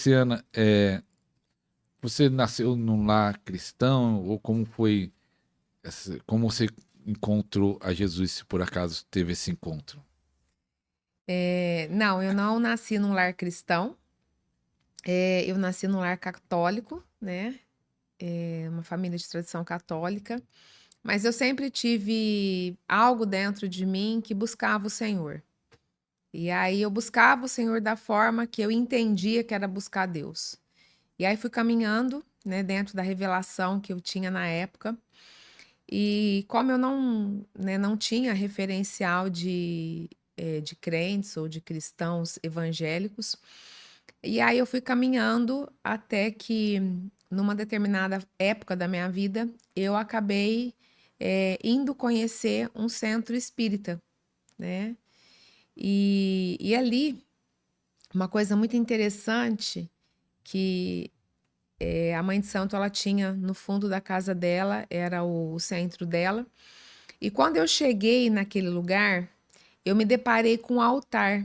Luciana, você nasceu num lar cristão ou como foi, como você encontrou a Jesus se por acaso teve esse encontro? Não, eu não nasci num lar cristão, eu nasci num lar católico, né? Uma família de tradição católica, mas eu sempre tive algo dentro de mim que buscava o Senhor. E aí eu buscava o Senhor da forma que eu entendia que era buscar Deus. E aí fui caminhando, né, dentro da revelação que eu tinha na época. E como eu não, né, não tinha referencial de crentes ou de cristãos evangélicos, e aí eu fui caminhando até que, numa determinada época da minha vida, eu acabei, indo conhecer um centro espírita, né? E ali, uma coisa muito interessante que a mãe de santo ela tinha no fundo da casa dela, era o centro dela. E quando eu cheguei naquele lugar, eu me deparei com um altar.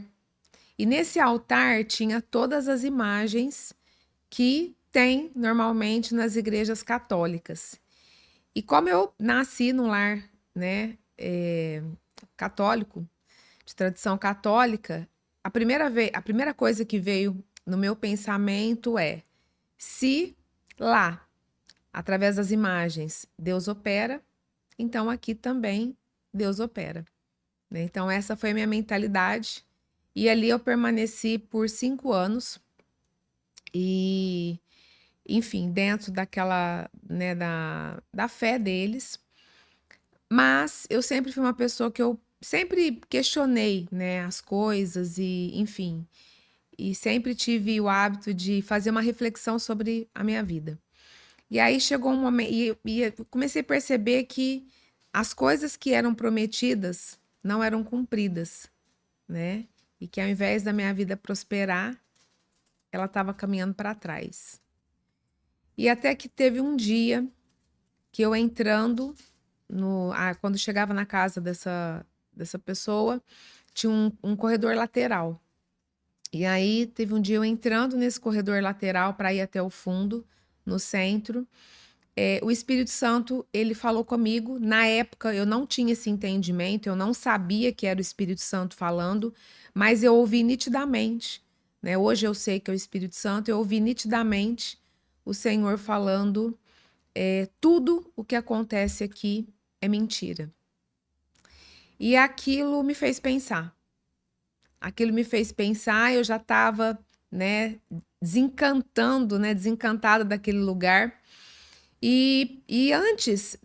E nesse altar tinha todas as imagens que tem normalmente nas igrejas católicas. E como eu nasci num lar, né, católico, de tradição católica, a primeira coisa que veio no meu pensamento é: se lá, através das imagens, Deus opera, então aqui também Deus opera, né? Então essa foi a minha mentalidade. E ali eu permaneci por 5 anos e enfim, dentro daquela, né, da fé deles. Mas eu sempre fui uma pessoa que eu sempre questionei, né, as coisas e, enfim, e sempre tive o hábito de fazer uma reflexão sobre a minha vida. E aí chegou um momento, e eu comecei a perceber que as coisas que eram prometidas não eram cumpridas, né? E que ao invés da minha vida prosperar, ela estava caminhando para trás. E até que teve um dia que eu entrando quando chegava na casa dessa pessoa, tinha um corredor lateral. E aí teve um dia eu entrando nesse corredor lateral para ir até o fundo, no centro. O Espírito Santo, ele falou comigo. Na época eu não tinha esse entendimento, eu não sabia que era o Espírito Santo falando, mas eu ouvi nitidamente, né? Hoje eu sei que é o Espírito Santo, eu ouvi nitidamente o Senhor falando, tudo o que acontece aqui é mentira. E aquilo me fez pensar. Aquilo me fez pensar, eu já estava, né, desencantando, né, desencantada daquele lugar. E antes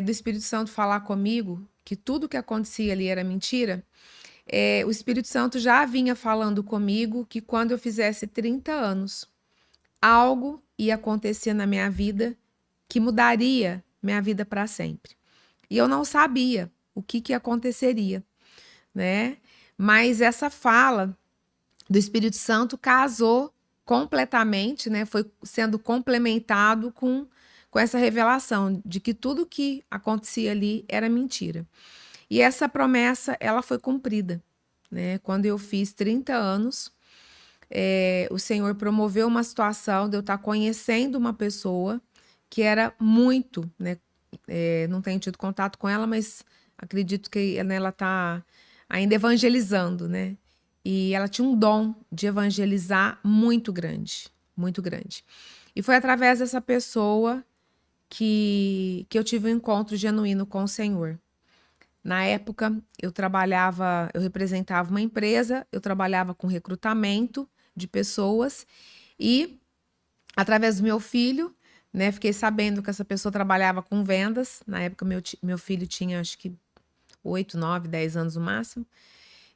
do Espírito Santo falar comigo que tudo que acontecia ali era mentira, o Espírito Santo já vinha falando comigo que quando eu fizesse 30 anos, algo ia acontecer na minha vida que mudaria minha vida para sempre. E eu não sabia o que aconteceria, né? Mas essa fala do Espírito Santo casou completamente, né? Foi sendo complementado com essa revelação de que tudo que acontecia ali era mentira. E essa promessa, ela foi cumprida, né? Quando eu fiz 30 anos, o Senhor promoveu uma situação de eu estar conhecendo uma pessoa que era muito, né? Não tenho tido contato com ela, mas acredito que né, ela está ainda evangelizando, né? E ela tinha um dom de evangelizar muito grande, muito grande. E foi através dessa pessoa que eu tive um encontro genuíno com o Senhor. Na época, eu representava uma empresa, eu trabalhava com recrutamento de pessoas e, através do meu filho, né, fiquei sabendo que essa pessoa trabalhava com vendas. Na época, meu filho tinha acho que 8, 9, 10 anos no máximo.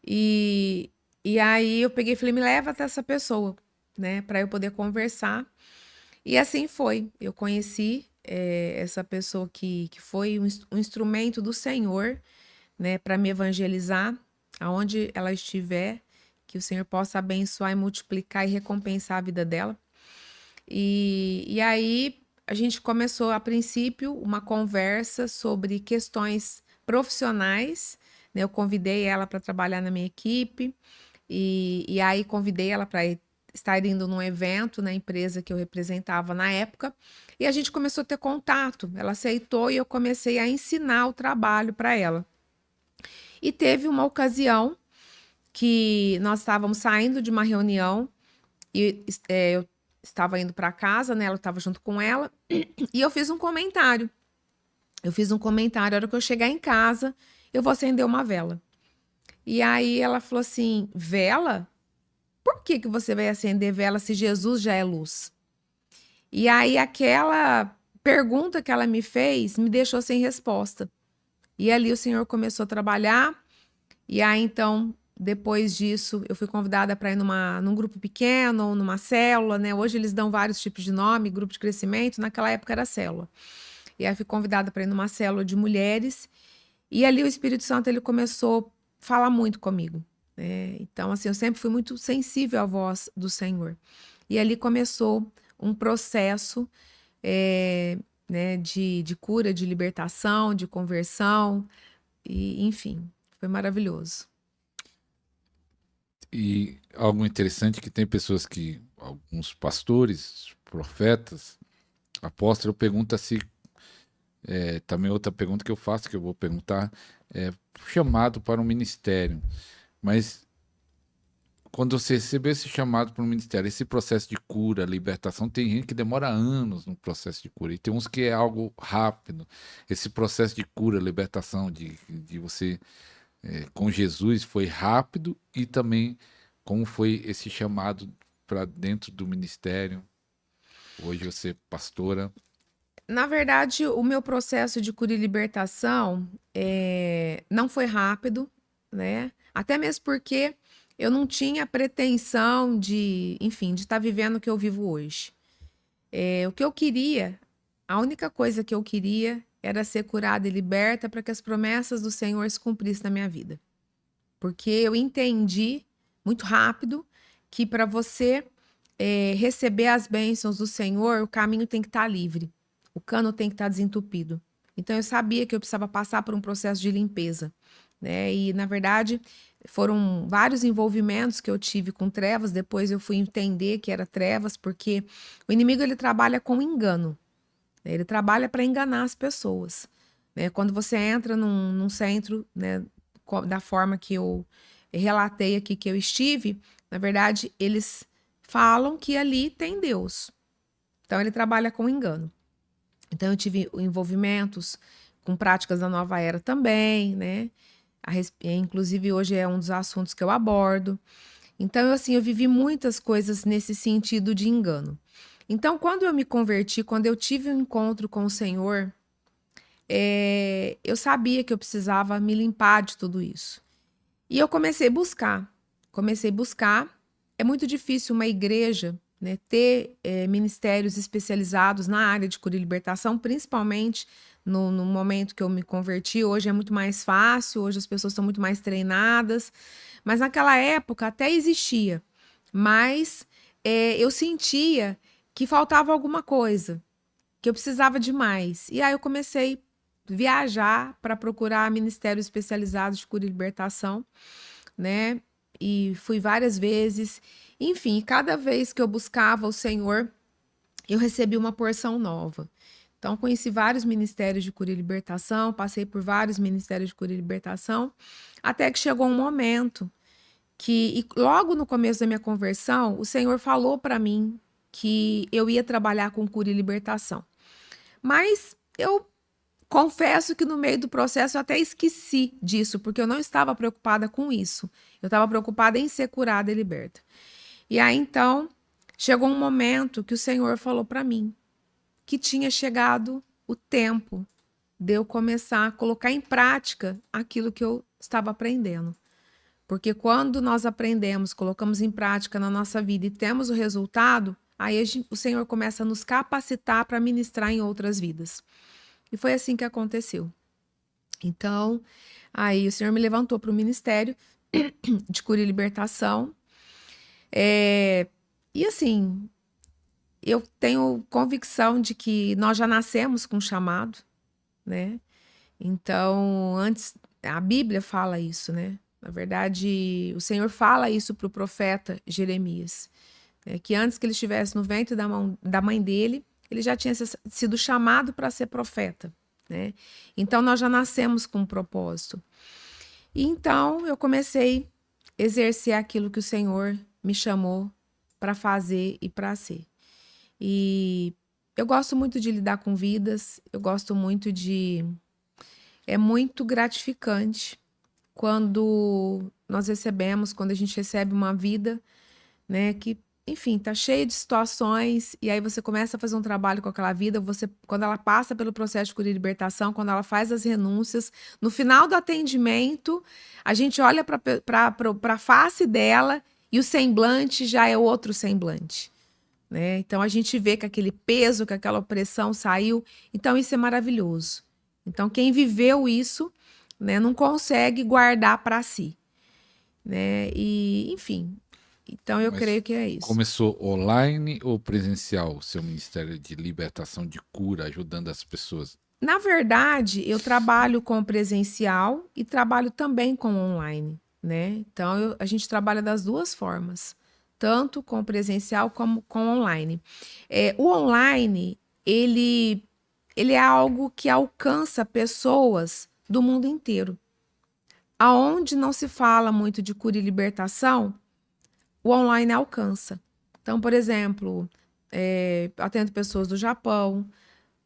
E, e aí eu peguei e falei, me leva até essa pessoa, né, para eu poder conversar. E assim foi. Eu conheci essa pessoa que foi um instrumento do Senhor, né, para me evangelizar, aonde ela estiver, que o Senhor possa abençoar e multiplicar e recompensar a vida dela. E aí a gente começou, a princípio, uma conversa sobre questões profissionais, né? Eu convidei ela para trabalhar na minha equipe, e aí convidei ela para estar indo num evento na empresa que eu representava na época, e a gente começou a ter contato. Ela aceitou e eu comecei a ensinar o trabalho para ela. E teve uma ocasião que nós estávamos saindo de uma reunião e eu estava indo para casa, né? Ela estava junto com ela, e eu fiz um comentário. A hora que eu chegar em casa, eu vou acender uma vela. E aí ela falou assim: vela? Por que você vai acender vela se Jesus já é luz? E aí aquela pergunta que ela me fez me deixou sem resposta. E ali o Senhor começou a trabalhar. E aí então, depois disso, eu fui convidada para ir num grupo pequeno ou numa célula, né? Hoje eles dão vários tipos de nome, grupo de crescimento. Naquela época era célula. E aí fui convidada para ir numa célula de mulheres. E ali o Espírito Santo ele começou a falar muito comigo. Então, assim, eu sempre fui muito sensível à voz do Senhor. E ali começou um processo né, de cura, de libertação, de conversão, e enfim, foi maravilhoso. E algo interessante que tem pessoas que, alguns pastores, profetas, apóstolos, perguntam se, também outra pergunta que eu faço, que eu vou perguntar, é chamado para um ministério. Mas quando você recebeu esse chamado para um ministério, esse processo de cura, libertação, tem gente que demora anos no processo de cura, e tem uns que é algo rápido. Esse processo de cura, libertação, de você com Jesus foi rápido, e também como foi esse chamado para dentro do ministério. Hoje você é pastora. Na verdade, o meu processo de cura e libertação não foi rápido, né? Até mesmo porque eu não tinha pretensão de, enfim, de estar vivendo o que eu vivo hoje. O que eu queria, a única coisa que eu queria era ser curada e liberta para que as promessas do Senhor se cumprissem na minha vida. Porque eu entendi muito rápido que para você receber as bênçãos do Senhor, o caminho tem que estar livre. O cano tem que estar desentupido. Então eu sabia que eu precisava passar por um processo de limpeza, né? E na verdade foram vários envolvimentos que eu tive com trevas. Depois eu fui entender que era trevas, porque o inimigo ele trabalha com engano, né? Ele trabalha para enganar as pessoas, né? Quando você entra num centro, né, da forma que eu relatei aqui que eu estive, na verdade eles falam que ali tem Deus. Então ele trabalha com engano. Então eu tive envolvimentos com práticas da nova era também, né? Inclusive hoje é um dos assuntos que eu abordo. Então, assim, eu vivi muitas coisas nesse sentido de engano. Então, quando eu me converti, quando eu tive um encontro com o Senhor, eu sabia que eu precisava me limpar de tudo isso. E eu comecei a buscar. É muito difícil uma igreja, né, ter ministérios especializados na área de cura e libertação, principalmente no momento que eu me converti. Hoje é muito mais fácil, hoje as pessoas estão muito mais treinadas, mas naquela época até existia, mas eu sentia que faltava alguma coisa, que eu precisava de mais. E aí eu comecei a viajar para procurar ministérios especializados de cura e libertação, né? E fui várias vezes. Enfim, cada vez que eu buscava o Senhor, eu recebi uma porção nova. Então, conheci vários ministérios de cura e libertação, passei por vários ministérios de cura e libertação, até que chegou um momento que, e logo no começo da minha conversão, o Senhor falou para mim que eu ia trabalhar com cura e libertação. Mas eu confesso que no meio do processo eu até esqueci disso, porque eu não estava preocupada com isso. Eu estava preocupada em ser curada e liberta. E aí, então, chegou um momento que o Senhor falou para mim que tinha chegado o tempo de eu começar a colocar em prática aquilo que eu estava aprendendo. Porque quando nós aprendemos, colocamos em prática na nossa vida e temos o resultado, aí o Senhor começa a nos capacitar para ministrar em outras vidas. E foi assim que aconteceu. Então, aí o Senhor me levantou para o ministério de cura e libertação. E assim, eu tenho convicção de que nós já nascemos com chamado, né? Então, antes, a Bíblia fala isso, né? Na verdade, o Senhor fala isso para o profeta Jeremias, Que antes que ele estivesse no ventre da mãe dele, ele já tinha sido chamado para ser profeta, né? Então, nós já nascemos com um propósito. E então, eu comecei a exercer aquilo que o Senhor me chamou para fazer e para ser. E eu gosto muito de lidar com vidas, eu gosto muito de... É muito gratificante quando nós recebemos, quando a gente recebe uma vida, né, que, enfim, tá cheia de situações, e aí você começa a fazer um trabalho com aquela vida, quando ela passa pelo processo de cura e libertação, quando ela faz as renúncias, no final do atendimento, a gente olha para a face dela e o semblante já é outro semblante, né? Então a gente vê que aquele peso, que aquela opressão saiu, então isso é maravilhoso. Então quem viveu isso, né, não consegue guardar para si, né? E, enfim, então eu Mas creio que é isso. começou online ou presencial o seu ministério de libertação, de cura, ajudando as pessoas? Na verdade, eu trabalho com presencial e trabalho também com online, né? Então a gente trabalha das duas formas, tanto com presencial como com online. O online, ele é algo que alcança pessoas do mundo inteiro. Aonde não se fala muito de cura e libertação, o online alcança. Então, por exemplo, eu atendo pessoas do Japão,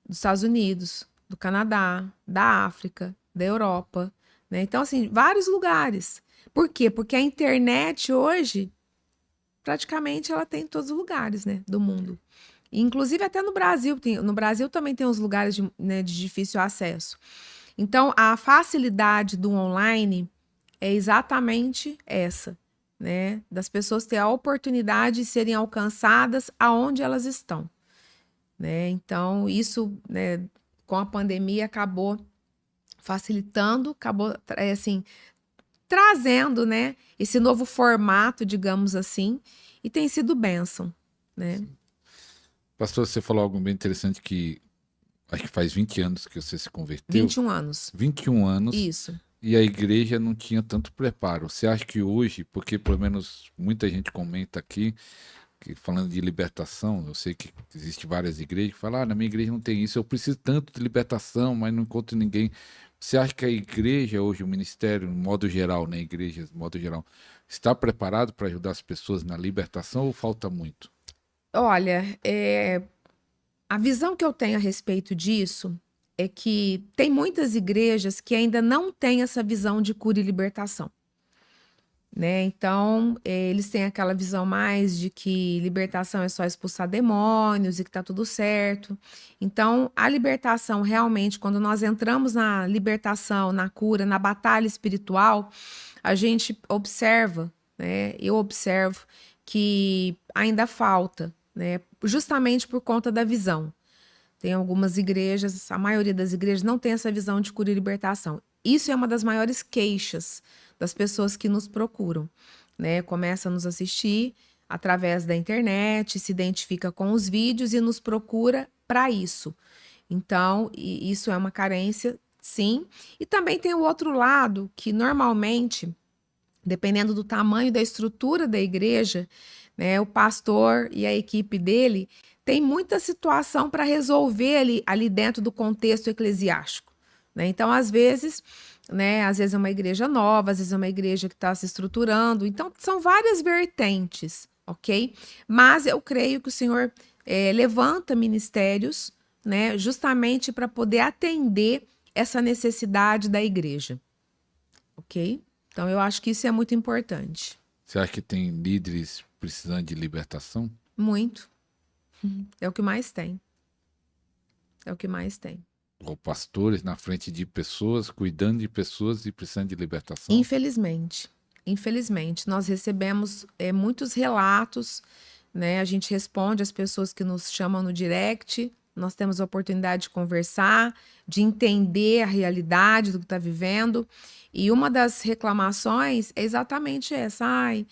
dos Estados Unidos, do Canadá, da África, da Europa, né? Então, assim, vários lugares. Por quê? Porque a internet hoje, praticamente, ela tem em todos os lugares, né, do mundo. Inclusive até no Brasil. No Brasil também tem uns lugares né, de difícil acesso. Então, a facilidade do online é exatamente essa, né? Das pessoas terem a oportunidade de serem alcançadas aonde elas estão, né? Então, isso, né, com a pandemia acabou facilitando, acabou, assim, trazendo, né, esse novo formato, digamos assim, e tem sido bênção, né? Pastor, você falou algo bem interessante que acho que faz 20 anos que você se converteu. 21 anos. 21 anos. Isso. E a igreja não tinha tanto preparo. Você acha que hoje, porque pelo menos muita gente comenta aqui, que falando de libertação, eu sei que existe várias igrejas que falam, na minha igreja não tem isso, eu preciso tanto de libertação, mas não encontro ninguém. Você acha que a igreja hoje, o ministério, no modo geral, né, igrejas, no modo geral, está preparado para ajudar as pessoas na libertação ou falta muito? Olha, a visão que eu tenho a respeito disso é que tem muitas igrejas que ainda não têm essa visão de cura e libertação, né? Então, eles têm aquela visão mais de que libertação é só expulsar demônios e que tá tudo certo. Então, a libertação realmente, quando nós entramos na libertação, na cura, na batalha espiritual, a gente observa, né? Eu observo que ainda falta, né? Justamente por conta da visão. Tem algumas igrejas, a maioria das igrejas não tem essa visão de cura e libertação. Isso é uma das maiores queixas das pessoas que nos procuram, né? Começa a nos assistir através da internet, se identifica com os vídeos e nos procura para isso. Então, isso é uma carência, sim. E também tem o outro lado, que normalmente, dependendo do tamanho da estrutura da igreja, né, o pastor e a equipe dele tem muita situação para resolver ali dentro do contexto eclesiástico, né? Então, às vezes é uma igreja nova, às vezes é uma igreja que está se estruturando. Então, são várias vertentes, ok? Mas eu creio que o Senhor levanta ministérios, né, justamente para poder atender essa necessidade da igreja, ok? Então, eu acho que isso é muito importante. Você acha que tem líderes precisando de libertação? Muito. É o que mais tem. É o que mais tem. Ou pastores na frente de pessoas, cuidando de pessoas e precisando de libertação? Infelizmente. Infelizmente. Nós recebemos muitos relatos, né? A gente responde às pessoas que nos chamam no direct. Nós temos a oportunidade de conversar, de entender a realidade do que está vivendo. E uma das reclamações é exatamente essa. Ai,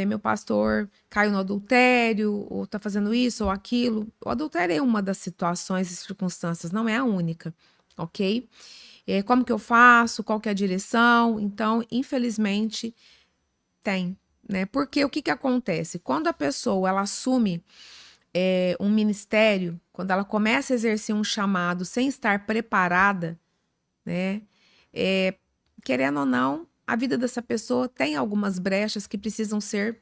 meu pastor caiu no adultério, ou está fazendo isso ou aquilo. O adultério é uma das situações e circunstâncias, não é a única, ok? Como que eu faço? Qual que é a direção? Então, infelizmente, tem. né? Porque o que acontece? Quando a pessoa ela assume um ministério, quando ela começa a exercer um chamado sem estar preparada, né? Querendo ou não, a vida dessa pessoa tem algumas brechas que precisam ser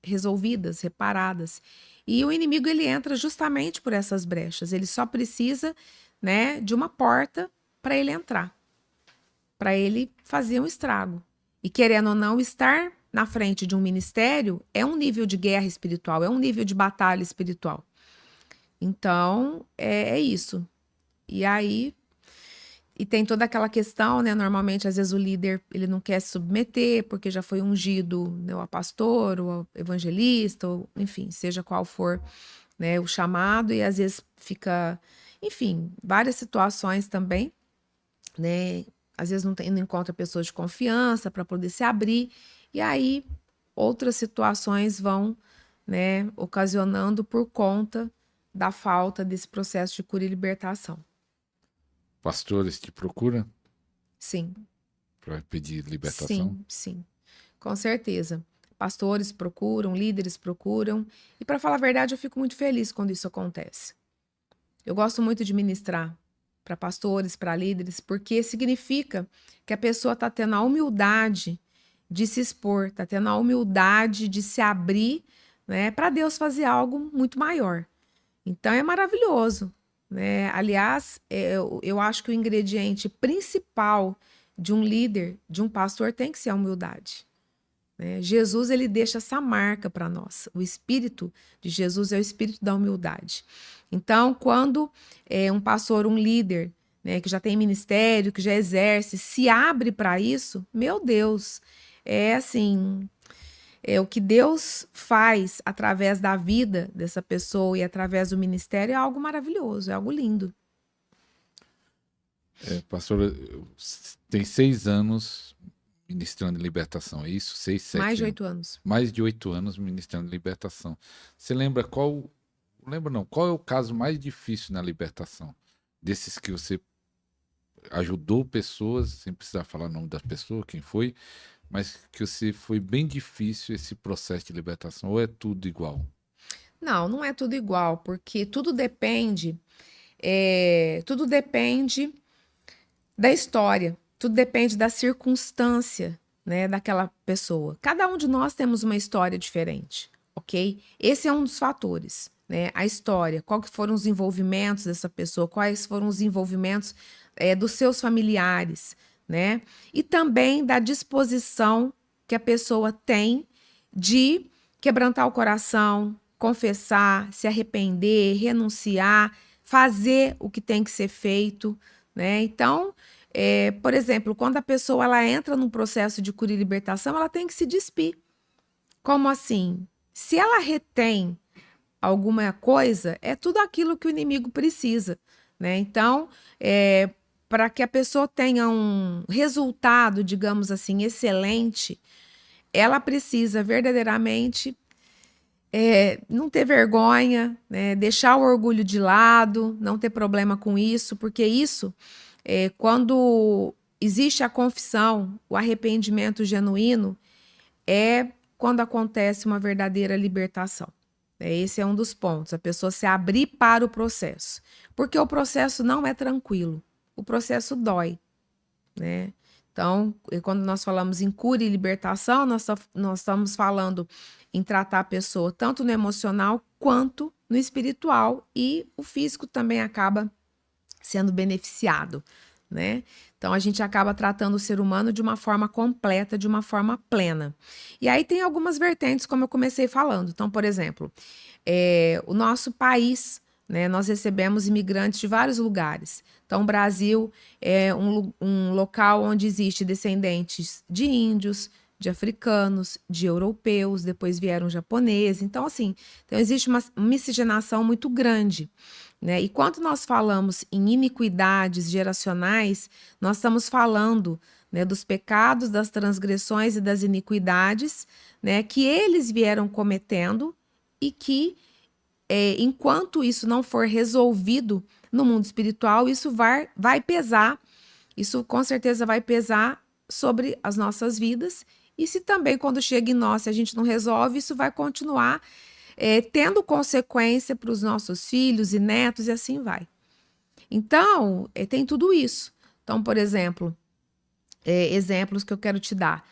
resolvidas, reparadas. E o inimigo ele entra justamente por essas brechas. Ele só precisa, né, de uma porta para ele entrar, para ele fazer um estrago. E querendo ou não, estar na frente de um ministério é um nível de guerra espiritual, é um nível de batalha espiritual. Então, é isso. E aí, e tem toda aquela questão, né? Normalmente, às vezes, o líder ele não quer se submeter porque já foi ungido, né, o pastor, o evangelista, ou, enfim, seja qual for, né, o chamado, e às vezes fica, enfim, várias situações também, né? Às vezes não encontra pessoas de confiança para poder se abrir, e aí outras situações vão, né, ocasionando por conta da falta desse processo de cura e libertação. Pastores te procuram Sim, para pedir libertação? sim, com certeza. Pastores procuram, líderes procuram, e para falar a verdade, eu fico muito feliz quando isso acontece. Eu gosto muito de ministrar para pastores, para líderes, porque significa que a pessoa está tendo a humildade de se expor, está tendo a humildade de se abrir, né, para Deus fazer algo muito maior. Então é maravilhoso, né? Aliás, eu acho que o ingrediente principal de um líder, de um pastor, tem que ser a humildade, né? Jesus ele deixa essa marca para nós. O espírito de Jesus é o espírito da humildade. Então, quando um pastor, um líder, né, que já tem ministério, que já exerce, se abre para isso, meu Deus, é assim, o que Deus faz através da vida dessa pessoa e através do ministério é algo maravilhoso, é algo lindo. Pastor, tem 6 anos ministrando libertação, é isso? 6, 7 Mais de anos. 8 anos. Mais de 8 anos ministrando libertação. Você lembra qual... Lembra não, qual é o caso mais difícil na libertação? Desses que você ajudou pessoas, sem precisar falar o nome da pessoa, quem foi, mas que você foi bem difícil esse processo de libertação, ou é tudo igual? Não, não é tudo igual, porque tudo depende da história, tudo depende da circunstância, né, daquela pessoa. Cada um de nós temos uma história diferente, ok? Esse é um dos fatores, né? A história, qual que foram os envolvimentos dessa pessoa, quais foram os envolvimentos dos seus familiares, né? E também da disposição que a pessoa tem de quebrantar o coração, confessar, se arrepender, renunciar, fazer o que tem que ser feito, né? Então, por exemplo, quando a pessoa ela entra num processo de cura e libertação, ela tem que se despir. Como assim? Se ela retém alguma coisa, é tudo aquilo que o inimigo precisa, né? Então, para que a pessoa tenha um resultado, digamos assim, excelente, ela precisa verdadeiramente não ter vergonha, né? Deixar o orgulho de lado, não ter problema com isso, porque isso, quando existe a confissão, o arrependimento genuíno, é quando acontece uma verdadeira libertação. Esse é um dos pontos, a pessoa se abrir para o processo. Porque o processo não é tranquilo, o processo dói, né? Então, quando nós falamos em cura e libertação, nós estamos falando em tratar a pessoa tanto no emocional quanto no espiritual, e o físico também acaba sendo beneficiado, né? Então, a gente acaba tratando o ser humano de uma forma completa, de uma forma plena. E aí tem algumas vertentes, como eu comecei falando. Então, por exemplo, o nosso país, né, nós recebemos imigrantes de vários lugares. Então, o Brasil é um local onde existe descendentes de índios, de africanos, de europeus, depois vieram japoneses. Então, assim, existe uma miscigenação muito grande, né? E quando nós falamos em iniquidades geracionais, nós estamos falando, né, dos pecados, das transgressões e das iniquidades, né, que eles vieram cometendo e que, enquanto isso não for resolvido no mundo espiritual, isso vai pesar, isso com certeza vai pesar sobre as nossas vidas E se também, quando chega em nós, se a gente não resolve, isso vai continuar tendo consequência para os nossos filhos e netos, e assim vai. Então, tem tudo isso. Então, por exemplo, exemplos que eu quero te dar.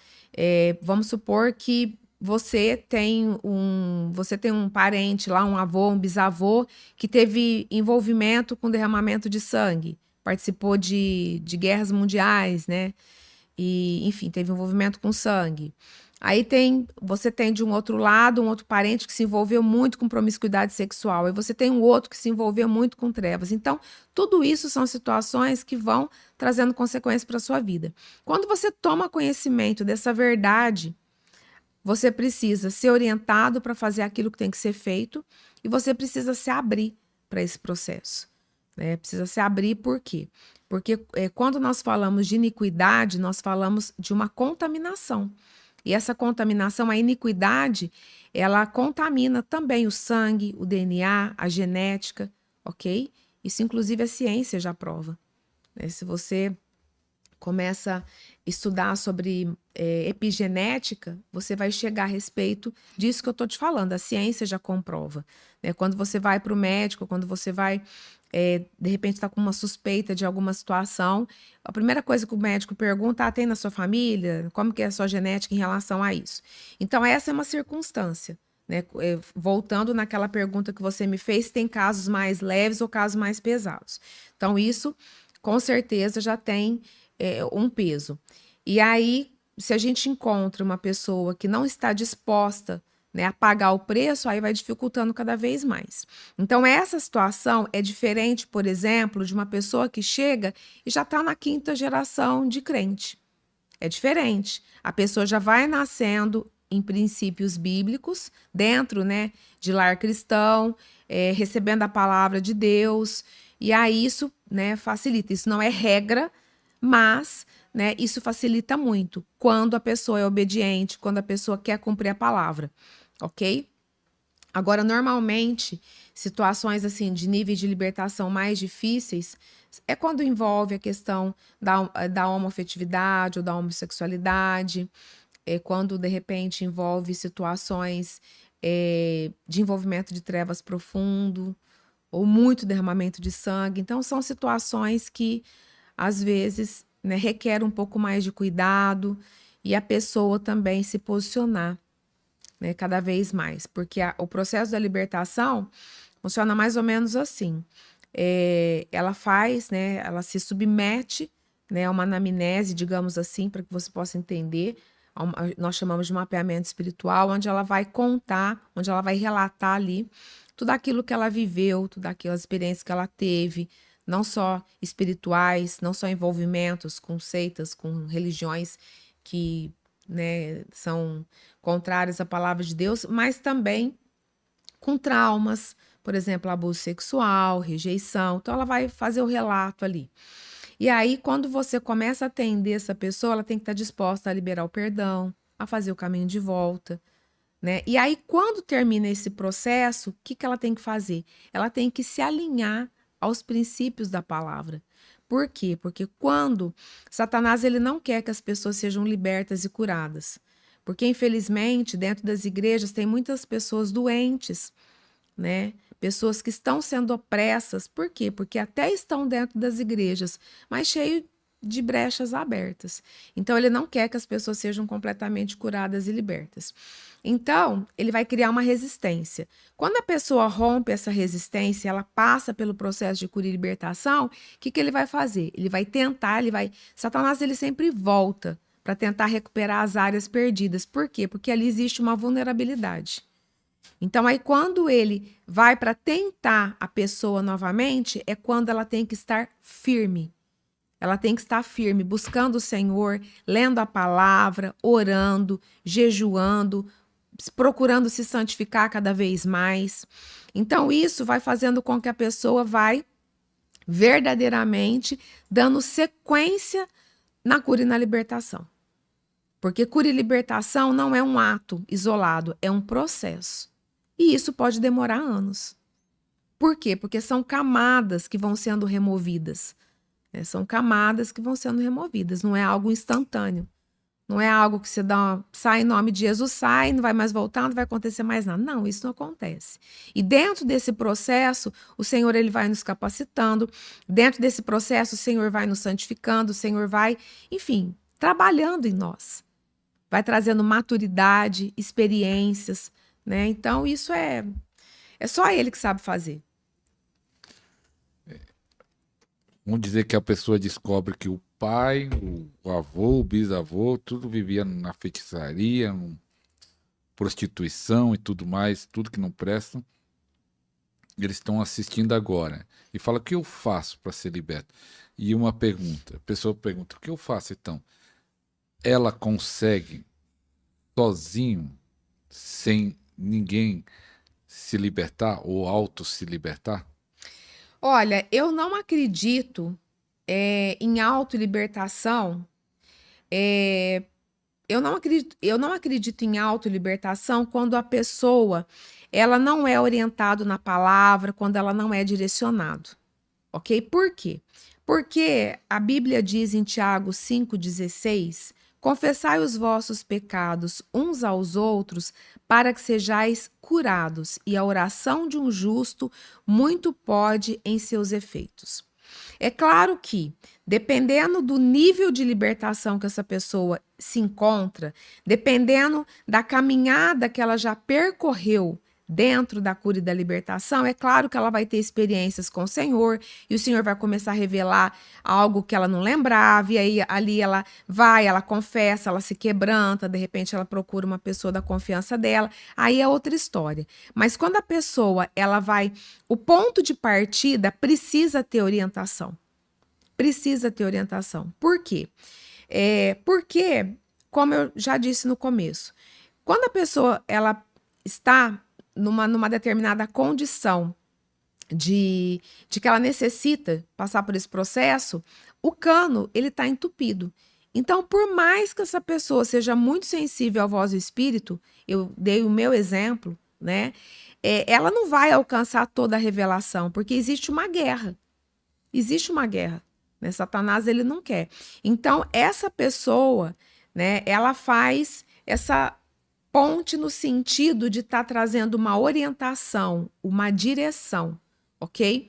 Vamos supor que você tem um parente lá, um avô, um bisavô, que teve envolvimento com derramamento de sangue, participou de guerras mundiais, né? E, enfim, teve envolvimento com sangue. Aí você tem de um outro lado um outro parente que se envolveu muito com promiscuidade sexual. Aí você tem um outro que se envolveu muito com trevas. Então, tudo isso são situações que vão trazendo consequências para a sua vida. Quando você toma conhecimento dessa verdade, você precisa ser orientado para fazer aquilo que tem que ser feito e você precisa se abrir para esse processo. Né? Precisa se abrir por quê? Porque quando nós falamos de iniquidade, nós falamos de uma contaminação. E essa contaminação, a iniquidade, ela contamina também o sangue, o DNA, a genética, ok? Isso, inclusive, a ciência já prova. Né? Se você começa a estudar sobre epigenética, você vai chegar a respeito disso que eu estou te falando. A ciência já comprova. Né? Quando você vai para o médico, quando você vai, de repente, está com uma suspeita de alguma situação, a primeira coisa que o médico pergunta, tem na sua família? Como que é a sua genética em relação a isso? Então, essa é uma circunstância. Né? Voltando naquela pergunta que você me fez, tem casos mais leves ou casos mais pesados. Então, isso, com certeza, já tem um peso. E aí, se a gente encontra uma pessoa que não está disposta, né, a pagar o preço, aí vai dificultando cada vez mais. Então, essa situação é diferente, por exemplo, de uma pessoa que chega e já está na 5ª geração de crente. É diferente. A pessoa já vai nascendo em princípios bíblicos, dentro, né, de lar cristão, recebendo a palavra de Deus, e aí isso, né, facilita. Isso não é regra, mas, né, isso facilita muito quando a pessoa é obediente, quando a pessoa quer cumprir a palavra, ok? Agora, normalmente, situações assim de níveis de libertação mais difíceis é quando envolve a questão da homoafetividade ou da homossexualidade, é quando, de repente, envolve situações de envolvimento de trevas profundo ou muito derramamento de sangue. Então, são situações que às vezes, né, requer um pouco mais de cuidado e a pessoa também se posicionar, né, cada vez mais, porque o processo da libertação funciona mais ou menos assim. Ela faz, né, ela se submete, né, a uma anamnese, digamos assim, para que você possa entender. Nós chamamos de mapeamento espiritual, onde ela vai contar, onde ela vai relatar ali tudo aquilo que ela viveu, tudo aquelas experiências que ela teve, não só espirituais, não só envolvimentos com seitas, com religiões que, né, são contrárias à palavra de Deus, mas também com traumas, por exemplo, abuso sexual, rejeição. Então, ela vai fazer o relato ali. E aí, quando você começa a atender essa pessoa, ela tem que estar disposta a liberar o perdão, a fazer o caminho de volta. Né? E aí, quando termina esse processo, o que ela tem que fazer? Ela tem que se alinhar aos princípios da palavra. Por quê? Porque quando Satanás ele não quer que as pessoas sejam libertas e curadas. Porque, infelizmente, dentro das igrejas tem muitas pessoas doentes, né? Pessoas que estão sendo opressas. Por quê? Porque até estão dentro das igrejas, mas cheio de brechas abertas. Então, ele não quer que as pessoas sejam completamente curadas e libertas. Então, ele vai criar uma resistência. Quando a pessoa rompe essa resistência, ela passa pelo processo de cura e libertação, o que ele vai fazer? Ele vai tentar, Satanás ele sempre volta para tentar recuperar as áreas perdidas. Por quê? Porque ali existe uma vulnerabilidade. Então, aí quando ele vai para tentar a pessoa novamente, é quando ela tem que estar firme. Ela tem que estar firme, buscando o Senhor, lendo a palavra, orando, jejuando, procurando se santificar cada vez mais. Então, isso vai fazendo com que a pessoa vai verdadeiramente dando sequência na cura e na libertação. Porque cura e libertação não é um ato isolado, é um processo. E isso pode demorar anos. Por quê? Porque são camadas que vão sendo removidas. São camadas que vão sendo removidas, não é algo instantâneo. Não é algo que você sai em nome de Jesus, sai, não vai mais voltar, não vai acontecer mais nada. Não, isso não acontece. E dentro desse processo, o Senhor ele vai nos capacitando. Dentro desse processo, o Senhor vai nos santificando, o Senhor vai, enfim, trabalhando em nós. Vai trazendo maturidade, experiências, né? Então, isso é só Ele que sabe fazer. Vamos dizer que a pessoa descobre que o pai, o avô, o bisavô, tudo vivia na feitiçaria, prostituição e tudo mais, tudo que não presta. Eles estão assistindo agora e fala: o que eu faço para ser liberto? E uma pergunta, a pessoa pergunta: o que eu faço então? Ela consegue sozinho, sem ninguém se libertar ou auto se libertar? Olha, eu não acredito em autolibertação. Eu não acredito em autolibertação quando a pessoa ela não é orientada na palavra, quando ela não é direcionado, ok? Por quê? Porque a Bíblia diz em Tiago 5,16: confessai os vossos pecados uns aos outros para que sejais curados, e a oração de um justo muito pode em seus efeitos. É claro que, dependendo do nível de libertação que essa pessoa se encontra, dependendo da caminhada que ela já percorreu dentro da cura e da libertação, é claro que ela vai ter experiências com o Senhor, e o Senhor vai começar a revelar algo que ela não lembrava, e aí ali ela vai, ela confessa, ela se quebranta, de repente ela procura uma pessoa da confiança dela, aí é outra história. Mas quando a pessoa, ela vai, o ponto de partida precisa ter orientação. Precisa ter orientação. Por quê? Porque, como eu já disse no começo, quando a pessoa, ela está numa determinada condição de que ela necessita passar por esse processo, o cano ele está entupido. Então, por mais que essa pessoa seja muito sensível à voz do Espírito, eu dei o meu exemplo, né? Ela não vai alcançar toda a revelação, porque existe uma guerra. Existe uma guerra, né? Satanás ele não quer. Então, essa pessoa, né? Ela faz essa ponte no sentido de estar trazendo uma orientação, uma direção, ok?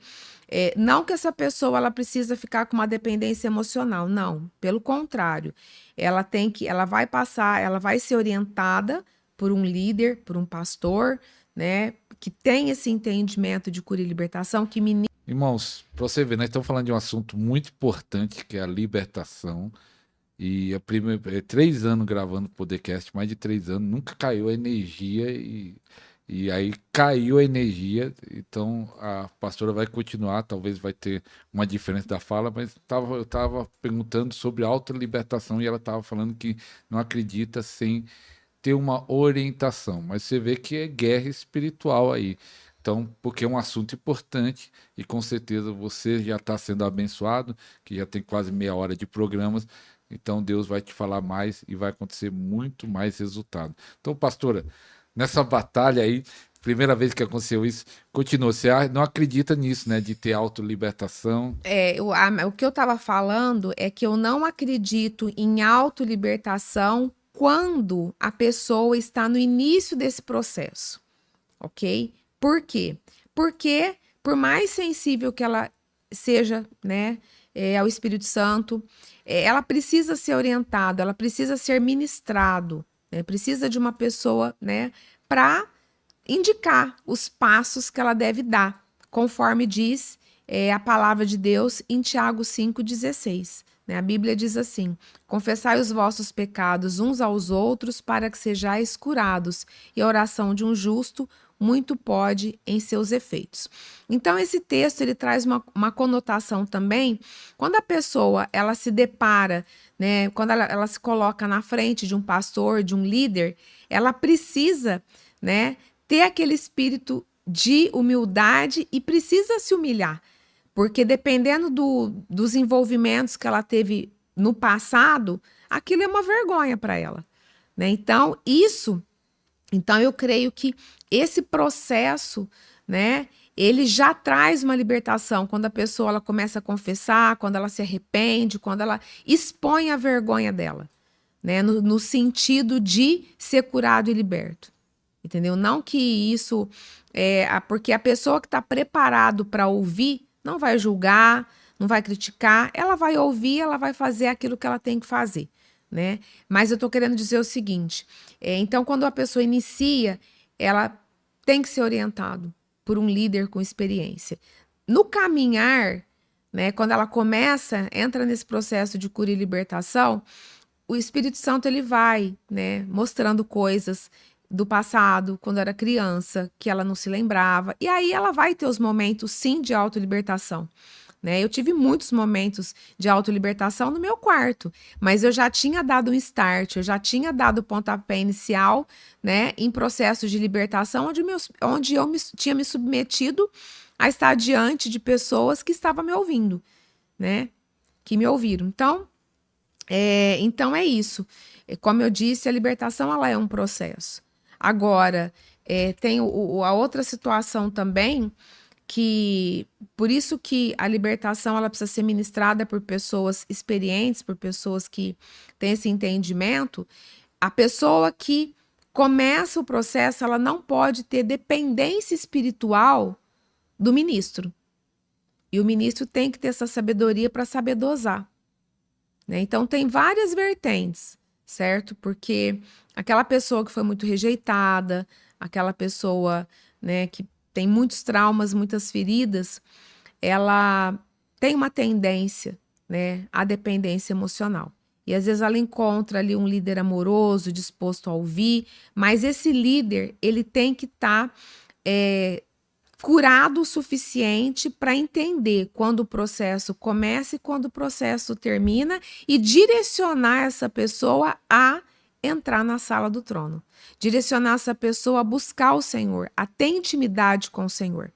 Não que essa pessoa ela precisa ficar com uma dependência emocional, não. Pelo contrário, ela vai passar, ela vai ser orientada por um líder, por um pastor, né? Que tem esse entendimento de cura e libertação, que ministra. Irmãos, para você ver, nós estamos falando de um assunto muito importante, que é a libertação. E 3 anos gravando podcast, mais de 3 anos, nunca caiu a energia e aí caiu a energia. Então a pastora vai continuar, talvez vai ter uma diferença da fala, mas eu estava perguntando sobre autolibertação e ela estava falando que não acredita sem ter uma orientação. Mas você vê que é guerra espiritual aí. Então, porque é um assunto importante e com certeza você já está sendo abençoado, que já tem quase meia hora de programas. Então Deus vai te falar mais e vai acontecer muito mais resultado. Então, pastora, nessa batalha aí, primeira vez que aconteceu isso, continua. Você não acredita nisso, né? De ter autolibertação? O que eu estava falando é que eu não acredito em autolibertação quando a pessoa está no início desse processo, ok? Por quê? Porque, por mais sensível que ela seja, né, ao Espírito Santo, ela precisa ser orientada, ela precisa ser ministrado, né? Precisa de uma pessoa, né, para indicar os passos que ela deve dar, conforme diz a palavra de Deus em Tiago 5,16. Né? A Bíblia diz assim: confessai os vossos pecados uns aos outros para que sejais curados, e a oração de um justo muito pode em seus efeitos. Então, esse texto ele traz uma conotação também, quando a pessoa ela se depara, né, quando ela se coloca na frente de um pastor, de um líder, ela precisa, né, ter aquele espírito de humildade e precisa se humilhar, porque dependendo dos envolvimentos que ela teve no passado, aquilo é uma vergonha para ela, né? Então eu creio que esse processo, né, ele já traz uma libertação quando a pessoa ela começa a confessar, quando ela se arrepende, quando ela expõe a vergonha dela, né? No sentido de ser curado e liberto. Entendeu? Não que isso porque a pessoa que está preparado para ouvir não vai julgar, não vai criticar, ela vai ouvir, ela vai fazer aquilo que ela tem que fazer, né? Mas eu estou querendo dizer o seguinte: então, quando a pessoa inicia, ela tem que ser orientado por um líder com experiência. No caminhar, né? Quando ela entra nesse processo de cura e libertação, o Espírito Santo ele vai, né, mostrando coisas do passado, quando era criança, que ela não se lembrava. E aí ela vai ter os momentos, sim, de autolibertação. Né? Eu tive muitos momentos de autolibertação no meu quarto, mas eu já tinha dado um start, eu já tinha dado o pontapé inicial, né, em processos de libertação, onde eu tinha me submetido a estar diante de pessoas que estavam me ouvindo, né, que me ouviram. Então é isso. Como eu disse, a libertação ela é um processo. Agora, tem a outra situação também, que por isso que a libertação ela precisa ser ministrada por pessoas experientes, por pessoas que têm esse entendimento. A pessoa que começa o processo, ela não pode ter dependência espiritual do ministro. E o ministro tem que ter essa sabedoria para saber dosar. Né? Então, tem várias vertentes, certo? Porque aquela pessoa que foi muito rejeitada, aquela pessoa, né, que tem muitos traumas, muitas feridas, ela tem uma tendência, né, à dependência emocional. E às vezes ela encontra ali um líder amoroso, disposto a ouvir, mas esse líder, ele tem que estar curado o suficiente para entender quando o processo começa e quando o processo termina e direcionar essa pessoa a entrar na sala do trono. Direcionar essa pessoa a buscar o Senhor, a ter intimidade com o Senhor,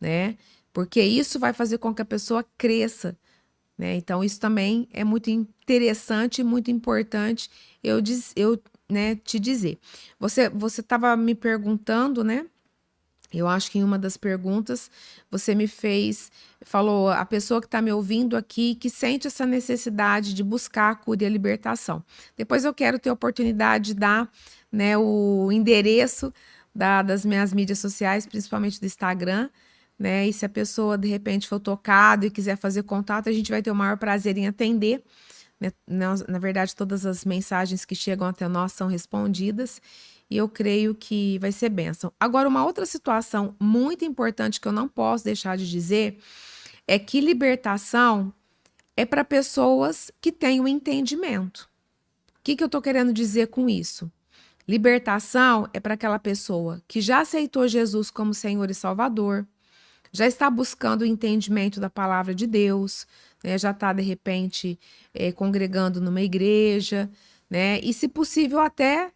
né? Porque isso vai fazer com que a pessoa cresça, né? Então, isso também é muito interessante e muito importante eu né, te dizer. Você estava me perguntando, né? Eu acho que em uma das perguntas você falou a pessoa que está me ouvindo aqui que sente essa necessidade de buscar a cura e a libertação. Depois eu quero ter a oportunidade de dar, né, o endereço das minhas mídias sociais, principalmente do Instagram, né? E se a pessoa de repente for tocada e quiser fazer contato, a gente vai ter o maior prazer em atender. Né? Na verdade, todas as mensagens que chegam até nós são respondidas. E eu creio que vai ser bênção. Agora, uma outra situação muito importante que eu não posso deixar de dizer é que libertação é para pessoas que têm o entendimento. O que eu estou querendo dizer com isso? Libertação é para aquela pessoa que já aceitou Jesus como Senhor e Salvador, já está buscando o entendimento da palavra de Deus, né? Já está, de repente, congregando numa igreja, né? E, se possível, até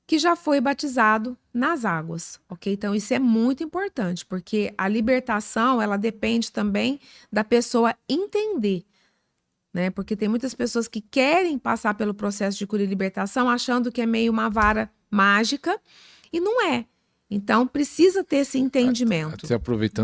que já foi batizado nas águas, ok? Então, isso é muito importante, porque a libertação, ela depende também da pessoa entender, né? Porque tem muitas pessoas que querem passar pelo processo de cura e libertação achando que é meio uma vara mágica, e não é. Então, precisa ter esse entendimento. Até aproveitando